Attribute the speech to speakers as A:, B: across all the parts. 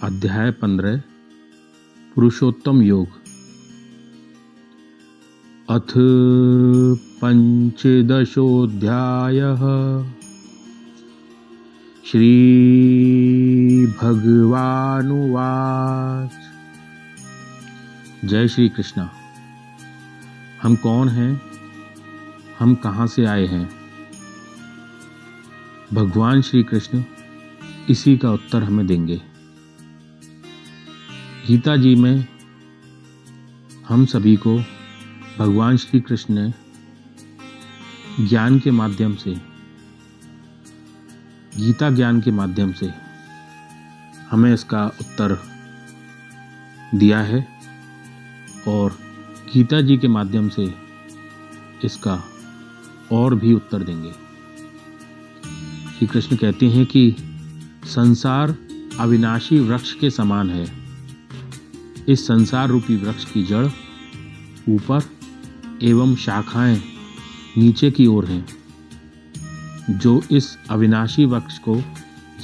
A: अध्याय 15 पुरुषोत्तम योग। अथ पंचदशोऽध्यायः। श्री भगवानुवाच। जय श्री कृष्णा। हम कौन हैं? हम कहाँ से आए हैं? भगवान श्री कृष्ण इसी का उत्तर हमें देंगे। गीता जी में हम सभी को भगवान श्री कृष्ण ने ज्ञान के माध्यम से, गीता ज्ञान के माध्यम से हमें इसका उत्तर दिया है और गीता जी के माध्यम से इसका और भी उत्तर देंगे। श्री कृष्ण कहते हैं कि संसार अविनाशी वृक्ष के समान है। इस संसार रूपी वृक्ष की जड़ ऊपर एवं शाखाएं नीचे की ओर हैं। जो इस अविनाशी वृक्ष को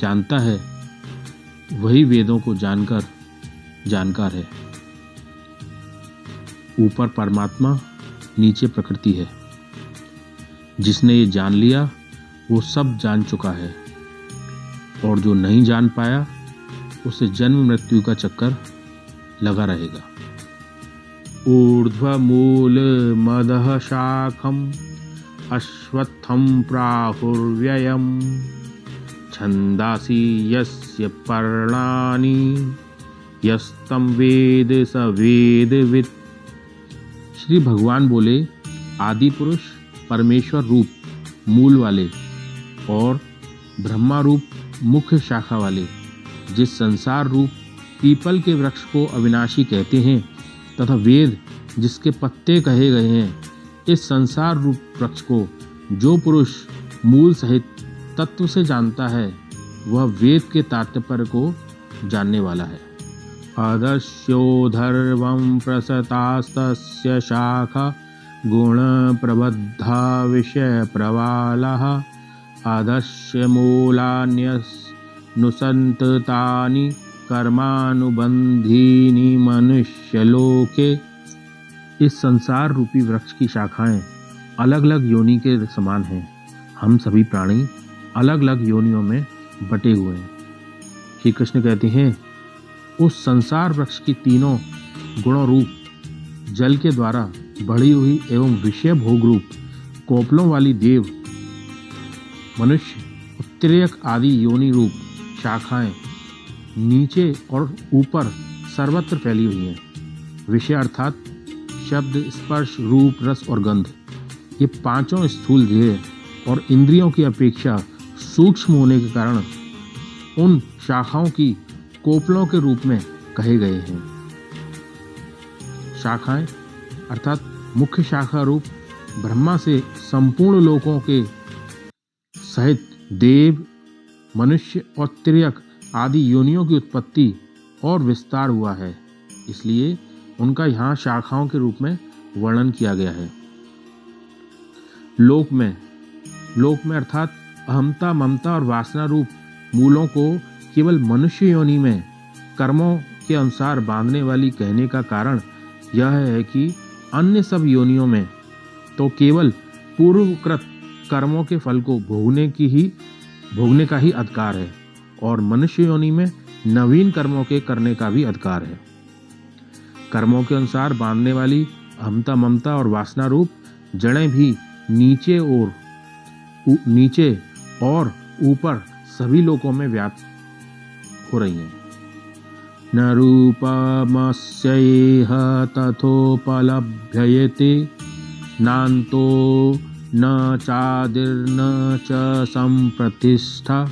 A: जानता है वही वेदों को जानकार है। ऊपर परमात्मा, नीचे प्रकृति है। जिसने ये जान लिया वो सब जान चुका है, और जो नहीं जान पाया उसे जन्म मृत्यु का चक्कर लगा रहेगा। ऊर्ध्वमूल मदः शाखम अश्वत्थम प्राहुर्व्ययम् छन्दांसि यस्य पर्णानि यस्तं वेद स वेदवित्। श्री भगवान बोले, आदि पुरुष परमेश्वर रूप मूल वाले और ब्रह्मा रूप मुख्य शाखा वाले जिस संसार रूप पीपल के वृक्ष को अविनाशी कहते हैं तथा वेद जिसके पत्ते कहे गए हैं, इस संसार रूप वृक्ष को जो पुरुष मूल सहित तत्व से जानता है वह वेद के तात्पर्य को जानने वाला है। अदस्योधर्वं प्रसतास्तस्य शाखा गुण प्रबद्धा विषय प्रवालः अदस्य मूलान्यनुसन्ततानि कर्मानुबंधीनि मनुष्यलोके। इस संसार रूपी वृक्ष की शाखाएं अलग अलग योनि के समान हैं। हम सभी प्राणी अलग अलग योनियों में बटे हुए हैं। श्री कृष्ण कहते हैं, उस संसार वृक्ष की तीनों गुणों रूप जल के द्वारा बढ़ी हुई एवं विषय भोग रूप कोपलों वाली देव, मनुष्य, उत्तरेयक आदि योनि रूप शाखाएं नीचे और ऊपर सर्वत्र फैली हुई हैं। विषय अर्थात शब्द, स्पर्श, रूप, रस और गंध, ये पांचों स्थूल देह और इंद्रियों की अपेक्षा सूक्ष्म होने के कारण उन शाखाओं की कोपलों के रूप में कहे गए हैं। शाखाएं अर्थात मुख्य शाखा रूप ब्रह्मा से संपूर्ण लोकों के सहित देव, मनुष्य और त्रियक आदि योनियों की उत्पत्ति और विस्तार हुआ है, इसलिए उनका यहाँ शाखाओं के रूप में वर्णन किया गया है। लोक में अर्थात अहमता, ममता और वासना रूप मूलों को केवल मनुष्य योनि में कर्मों के अनुसार बांधने वाली कहने का कारण यह है कि अन्य सब योनियों में तो केवल पूर्वकृत कर्मों के फल को भोगने का ही अधिकार है, और मनुष्य योनि में नवीन कर्मों के करने का भी अधिकार है। कर्मों के अनुसार बांधने वाली अहमता, ममता और वासना रूप जड़ें भी नीचे और ऊपर सभी लोकों में व्याप्त हो रही हैं। न रूपमस्यैह तथोपलभ्यते नान्तो न चादिर्न च संप्रतिष्ठा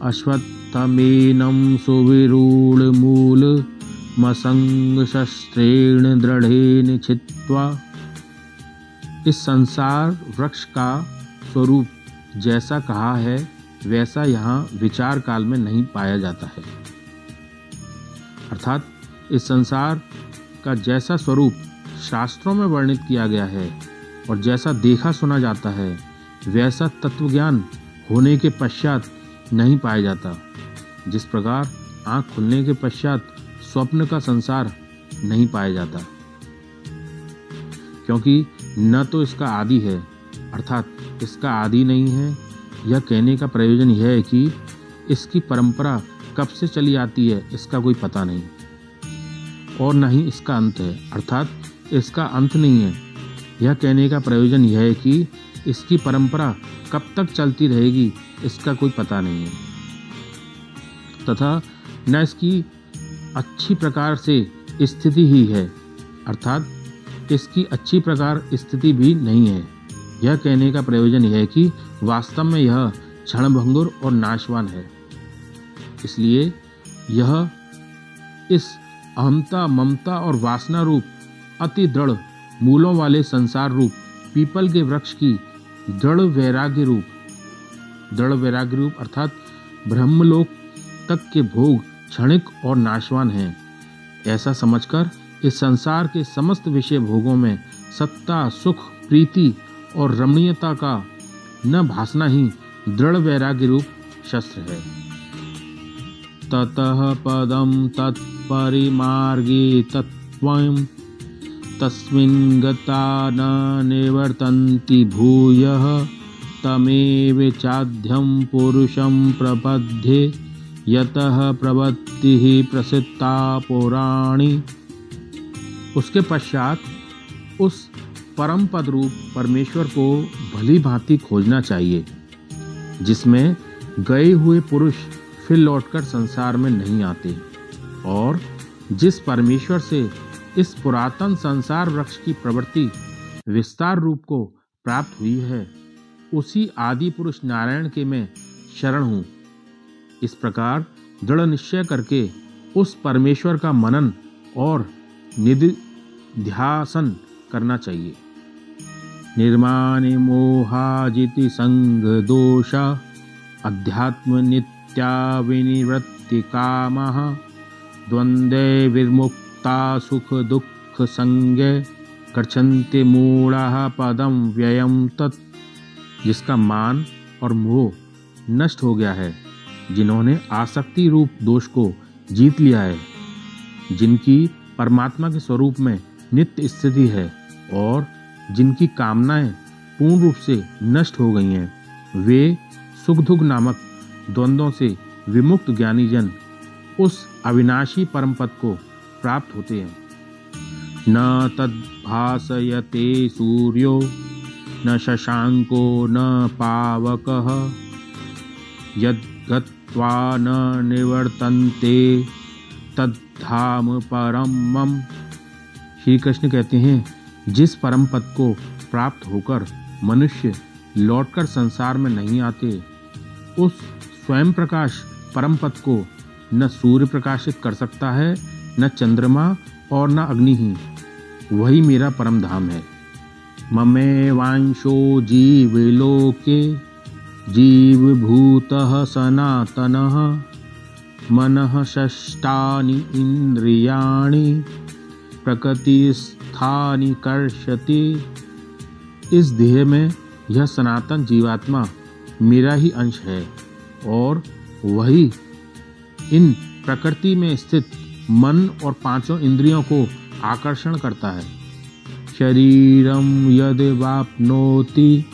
A: अश्वत्थमेनं सुविरूढमूलमसङ्गशस्त्रेण दृढेन छित्त्वा। इस संसार वृक्ष का स्वरूप जैसा कहा है वैसा यहाँ विचार काल में नहीं पाया जाता है। अर्थात इस संसार का जैसा स्वरूप शास्त्रों में वर्णित किया गया है और जैसा देखा सुना जाता है वैसा तत्वज्ञान होने के पश्चात नहीं पाया जाता। जिस प्रकार आँख खुलने के पश्चात स्वप्न का संसार नहीं पाया जाता, क्योंकि न तो इसका आदि है अर्थात इसका आदि नहीं है। यह कहने का प्रयोजन यह है कि इसकी परंपरा कब से चली आती है इसका कोई पता नहीं, और न ही इसका अंत है अर्थात इसका अंत नहीं है। यह कहने का प्रयोजन यह है कि इसकी परंपरा कब तक चलती रहेगी इसका कोई पता नहीं है, तथा न इसकी अच्छी प्रकार से स्थिति ही है अर्थात इसकी अच्छी प्रकार स्थिति भी नहीं है। यह कहने का प्रयोजन यह है कि वास्तव में यह क्षणभंगुर और नाशवान है। इसलिए यह इस अहमता, ममता और वासना रूप अति दृढ़ मूलों वाले संसार रूप पीपल के वृक्ष की दृढ़ वैराग्य रूप अर्थात ब्रह्मलोक तक के भोग क्षणिक और नाशवान हैं, ऐसा समझकर इस संसार के समस्त विषय भोगों में सत्ता, सुख, प्रीति और रमणीयता का न भासना ही दृढ़ वैराग्य रूप शस्त्र है। ततः पदम तत्परिमार्गे तत्त्वं तस्मिन् गता न निवर्तन्ति भूयः तमेव चाद्यं पुरुषं प्रपद्ये यतः प्रवृत्तिः प्रसिद्धा पुराणी। उसके पश्चात उस परम पद रूप परमेश्वर को भली भांति खोजना चाहिए, जिसमें गए हुए पुरुष फिर लौटकर संसार में नहीं आते, और जिस परमेश्वर से इस पुरातन संसार वृक्ष की प्रवृत्ति विस्तार रूप को प्राप्त हुई है, उसी आदि पुरुष नारायण के मैं शरण हूँ। इस प्रकार दृढ़ निश्चय करके उस परमेश्वर का मनन और निधिध्यासन करना चाहिए। निर्माणे मोहाजिति संग दोषा अध्यात्म नित्या विनिवृत्ति कामः द्वंद्वे विमुक्ता सुख दुख संगे गच्छन्ति मूढ़ः पदम व्ययम तत्। जिसका मान और मोह नष्ट हो गया है, जिन्होंने आसक्ति रूप दोष को जीत लिया है, जिनकी परमात्मा के स्वरूप में नित्य स्थिति है और जिनकी कामनाएं पूर्ण रूप से नष्ट हो गई हैं, वे सुख दुख नामक द्वंद्वों से विमुक्त ज्ञानी जन उस अविनाशी परम पद को प्राप्त होते हैं। न तद्भासयते सूर्यो न शशांको न पावकः यद्गत्वा न निवर्तन्ते तद्धाम परम मम। श्री कृष्ण कहते हैं, जिस परम पद को प्राप्त होकर मनुष्य लौटकर संसार में नहीं आते, उस स्वयं प्रकाश परम पद को न सूर्य प्रकाशित कर सकता है, न चंद्रमा और न अग्नि ही। वही मेरा परम धाम है। ममेवांशो जीवलोके जीवभूतः सनातनः मनः षष्ठानि इंद्रियाणि प्रकृतिस्थानि कर्षति। इस देह में यह सनातन जीवात्मा मेरा ही अंश है और वही इन प्रकृति में स्थित मन और पांचों इंद्रियों को आकर्षण करता है। शरीरम यद वाप्नोति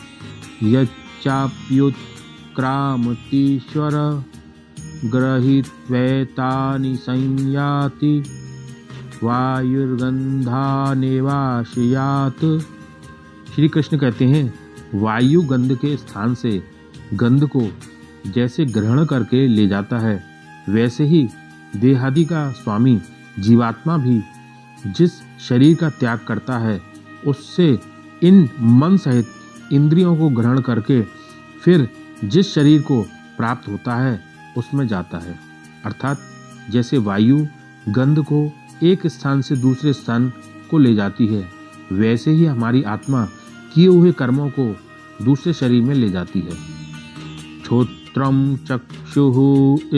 A: यच्चाप्युत्क्रामतीश्वर गृहीत्वैतानि संयाति वायुर्गंधानिवाशयात्। श्री कृष्ण कहते हैं, वायु गंध के स्थान से गंध को जैसे ग्रहण करके ले जाता है, वैसे ही देहादि का स्वामी जीवात्मा भी जिस शरीर का त्याग करता है, उससे इन मन सहित इंद्रियों को ग्रहण करके फिर जिस शरीर को प्राप्त होता है उसमें जाता है। अर्थात जैसे वायु गंध को एक स्थान से दूसरे स्थान को ले जाती है, वैसे ही हमारी आत्मा किए हुए कर्मों को दूसरे शरीर में ले जाती है। श्रोत्रम चक्षुः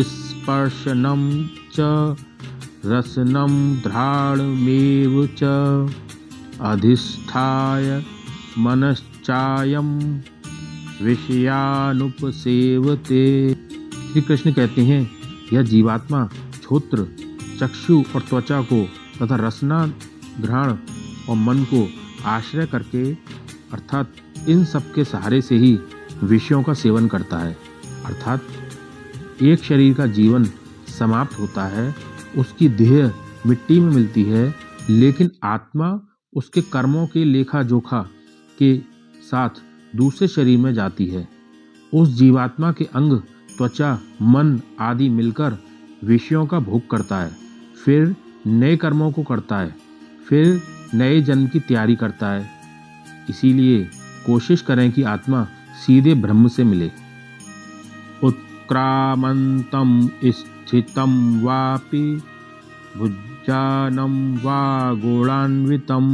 A: स्पर्शनम च रसनम घ्राणमेव च अधिष्ठाय मनश्चायम विषयानुपसेवते। श्री कृष्ण कहते हैं, यह जीवात्मा श्रोत्र, चक्षु और त्वचा को तथा रसना, घ्राण और मन को आश्रय करके अर्थात इन सब के सहारे से ही विषयों का सेवन करता है। अर्थात एक शरीर का जीवन समाप्त होता है, उसकी देह मिट्टी में मिलती है, लेकिन आत्मा उसके कर्मों के लेखा जोखा के साथ दूसरे शरीर में जाती है। उस जीवात्मा के अंग, त्वचा, मन आदि मिलकर विषयों का भोग करता है, फिर नए कर्मों को करता है, फिर नए जन्म की तैयारी करता है। इसीलिए कोशिश करें कि आत्मा सीधे ब्रह्म से मिले। उत्क्रामंतम स्थितम वापि भुज्जानं वा गुणान्वितं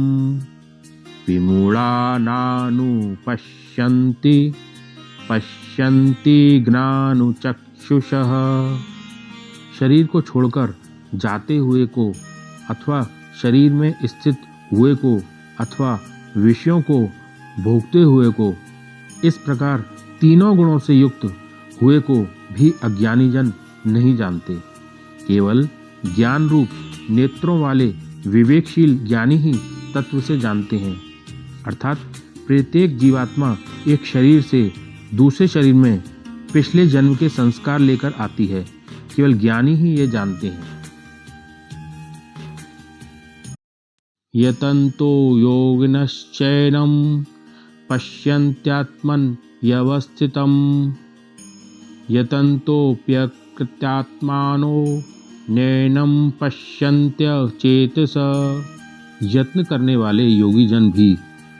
A: विमूढानानुपश्यन्ति पश्यन्ति ज्ञानुचक्षुषः। शरीर को छोड़कर जाते हुए को अथवा शरीर में स्थित हुए को अथवा विषयों को भोगते हुए को, इस प्रकार तीनों गुणों से युक्त हुए को भी अज्ञानी जन नहीं जानते। केवल ज्ञान रूप नेत्रों वाले विवेकशील ज्ञानी ही तत्व से जानते हैं। अर्थात प्रत्येक जीवात्मा एक शरीर से दूसरे शरीर में पिछले जन्म के संस्कार लेकर आती है, केवल ज्ञानी ही ये जानते हैं। यतन्तो योगिनश्चैनं पश्यन्त्यात्मन् व्यवस्थितं यतन्तोऽप्यकृत्यात्मानो नैनं पश्यन्त्य चेतस। यत्न करने वाले योगी जन भी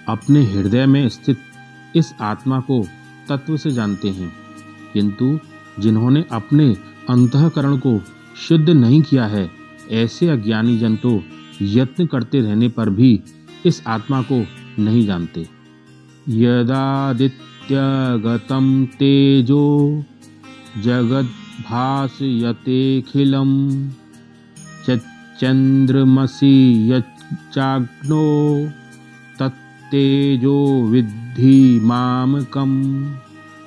A: अपने हृदय में स्थित इस आत्मा को तत्व से जानते हैं, किंतु जिन्होंने अपने अंतःकरण को शुद्ध नहीं किया है, ऐसे अज्ञानी जन तो यत्न करते रहने पर भी इस आत्मा को नहीं जानते। यदादित्यगतं तेजो जगद्भासयतेऽखिलं चन्द्रमसि यच्चाग्नो तत्तेजो विद्धि मामकम्।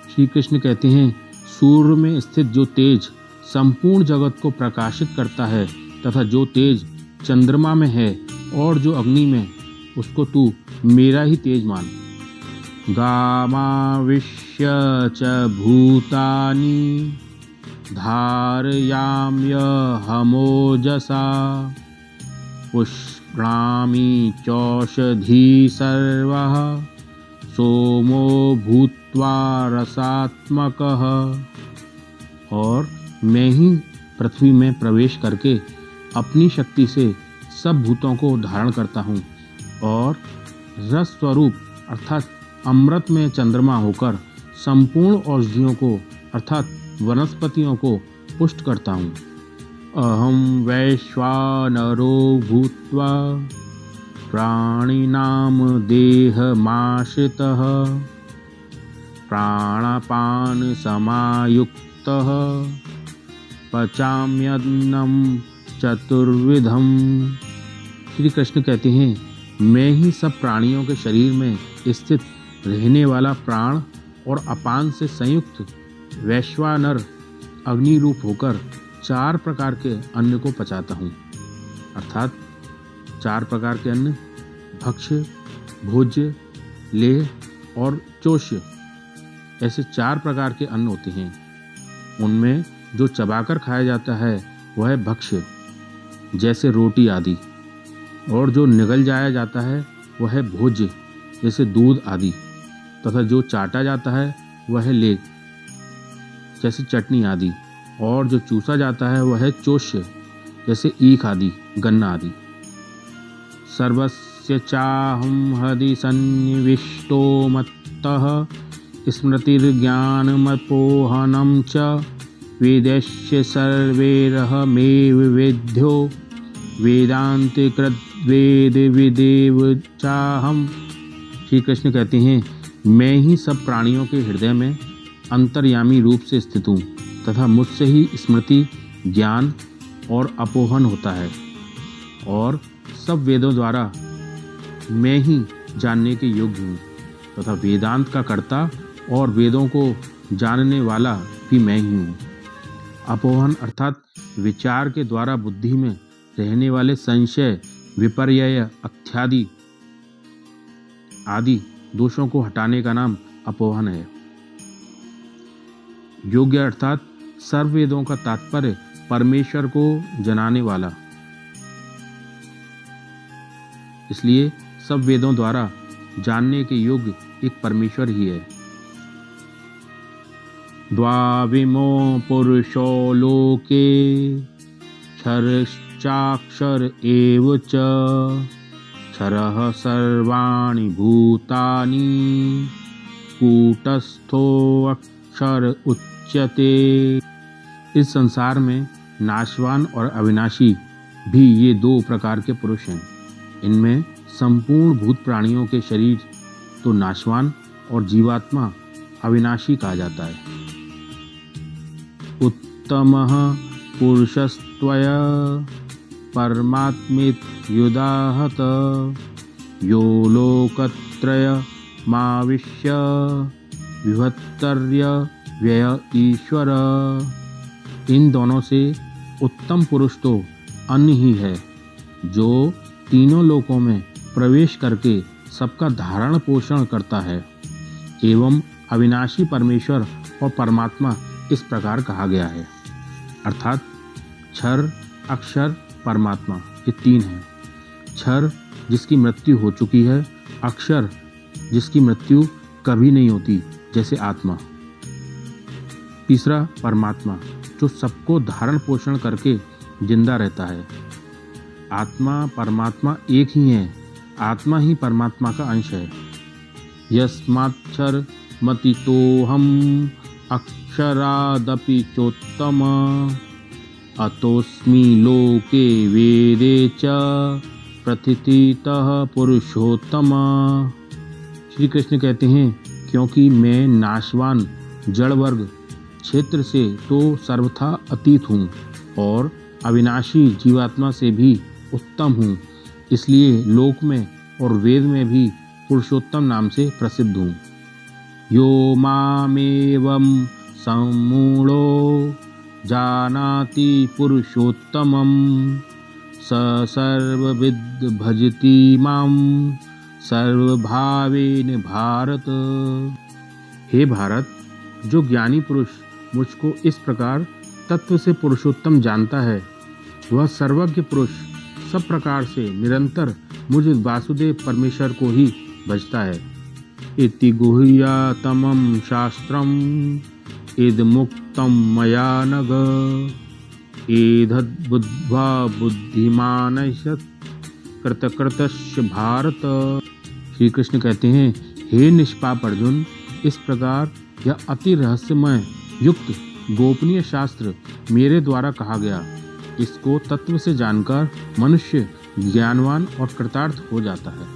A: श्री कृष्ण कहते हैं, सूर्य में स्थित जो तेज संपूर्ण जगत को प्रकाशित करता है तथा जो तेज चंद्रमा में है और जो अग्नि में, उसको तू मेरा ही तेज मान। गामाविश्य च भूतानि धारयाम्यहमोजसा पुष्णामि चौषधी सर्वः सोमो भूत्वा रसात्मकः। और मैं ही पृथ्वी में प्रवेश करके अपनी शक्ति से सब भूतों को धारण करता हूँ और रस स्वरूप अर्थात अमृत में चंद्रमा होकर संपूर्ण औषधियों को अर्थात वनस्पतियों को पुष्ट करता हूँ। अहम वैश्वानरो भूत्वा प्राणिनाम देहमाश्रितः प्राणापान समायुक्तः पचाम्यन्नं चतुर्विधम। श्री कृष्ण कहते हैं, मैं ही सब प्राणियों के शरीर में स्थित रहने वाला प्राण और अपान से संयुक्त वैश्वानर अग्नि रूप होकर 4 प्रकार के अन्न को पचाता हूँ। अर्थात 4 प्रकार के अन्न भक्ष्य, भोज्य, लेह और चोष्य, ऐसे 4 प्रकार के अन्न होते हैं। उनमें जो चबाकर खाया जाता है वह है भक्ष्य, जैसे रोटी आदि, और जो निगल जाया जाता है वह है भोज्य, जैसे दूध आदि, तथा जो चाटा जाता है वह है लेग, जैसे चटनी आदि, और जो चूसा जाता है वह है चोष्य, जैसे ईख आदि, गन्ना आदि। सर्वस्य चाहं हृदि सन्निविष्टो मत्तः स्मृतिर्ज्ञानमपोहनं च वेदस्य सर्वैरहमेव वेद्यो वेदान्तिकृद्वेद विदेव चाहम्। श्री कृष्ण कहते हैं, मैं ही सब प्राणियों के हृदय में अंतर्यामी रूप से स्थित हूँ तथा मुझसे ही स्मृति, ज्ञान और अपोहन होता है, और सब वेदों द्वारा मैं ही जानने के योग्य हूँ तथा वेदांत का कर्ता और वेदों को जानने वाला भी मैं ही हूँ। अपोहन अर्थात विचार के द्वारा बुद्धि में रहने वाले संशय, विपर्यय, अत्यादि आदि दोषों को हटाने का नाम अपोहन है। योग्य अर्थात सर्व वेदों का तात्पर्य परमेश्वर को जनाने वाला, इसलिए सब वेदों द्वारा जानने के योग्य एक परमेश्वर ही है। द्वाविमो पुरुषो लोके क्षरश्चाक्षर एव च क्षरः सर्वाणि भूतानि कूटस्थो अक्षर उच्यते। इस संसार में नाशवान और अविनाशी भी ये दो प्रकार के पुरुष हैं। इनमें संपूर्ण भूत प्राणियों के शरीर तो नाशवान और जीवात्मा अविनाशी कहा जाता है। उत्तमः पुरुषस्त्वया परमात्मेत्युदाहत यो लोकत्रयमाविश्य विभत्तर्य व्यय ईश्वर। इन दोनों से उत्तम पुरुष तो अन्य ही है, जो तीनों लोकों में प्रवेश करके सबका धारण पोषण करता है। एवं अविनाशी परमेश्वर और परमात्मा इस प्रकार कहा गया है, अर्थात क्षर, अक्षर, परमात्मा, ये तीन हैं। क्षर जिसकी मृत्यु हो चुकी है, अक्षर जिसकी मृत्यु कभी नहीं होती जैसे आत्मा, तीसरा परमात्मा जो सबको धारण पोषण करके जिंदा रहता है। आत्मा परमात्मा एक ही है, आत्मा ही परमात्मा का अंश है। यस्माक्षर मतितोहम अक्षरादपि चोत्तम अतोस्मि लोके वेदे च प्रथितः पुरुषोत्तम। श्री कृष्ण कहते हैं, क्योंकि मैं नाशवान जड़ वर्ग क्षेत्र से तो सर्वथा अतीत हूँ और अविनाशी जीवात्मा से भी उत्तम हूँ, इसलिए लोक में और वेद में भी पुरुषोत्तम नाम से प्रसिद्ध हूँ। यो मामेवं सम्मूढ़ो जानाति पुरुषोत्तमं स सर्वविद् भजति मां सर्वभावेन भारत। हे भारत, जो ज्ञानी पुरुष मुझको इस प्रकार तत्व से पुरुषोत्तम जानता है, वह सर्वज्ञ पुरुष सब प्रकार से निरंतर मुझ वासुदेव परमेश्वर को ही भजता है। इति गुह्यतमं शास्त्रम् इद मुक्तं मया नघ एतद्बुद्ध्वा बुद्धिमानश्च कृतकृतश्च भारत। श्री कृष्ण कहते हैं, हे निष्पाप अर्जुन, इस प्रकार यह अति रहस्यमय युक्त गोपनीय शास्त्र मेरे द्वारा कहा गया। इसको तत्व से जानकर मनुष्य ज्ञानवान और कृतार्थ हो जाता है।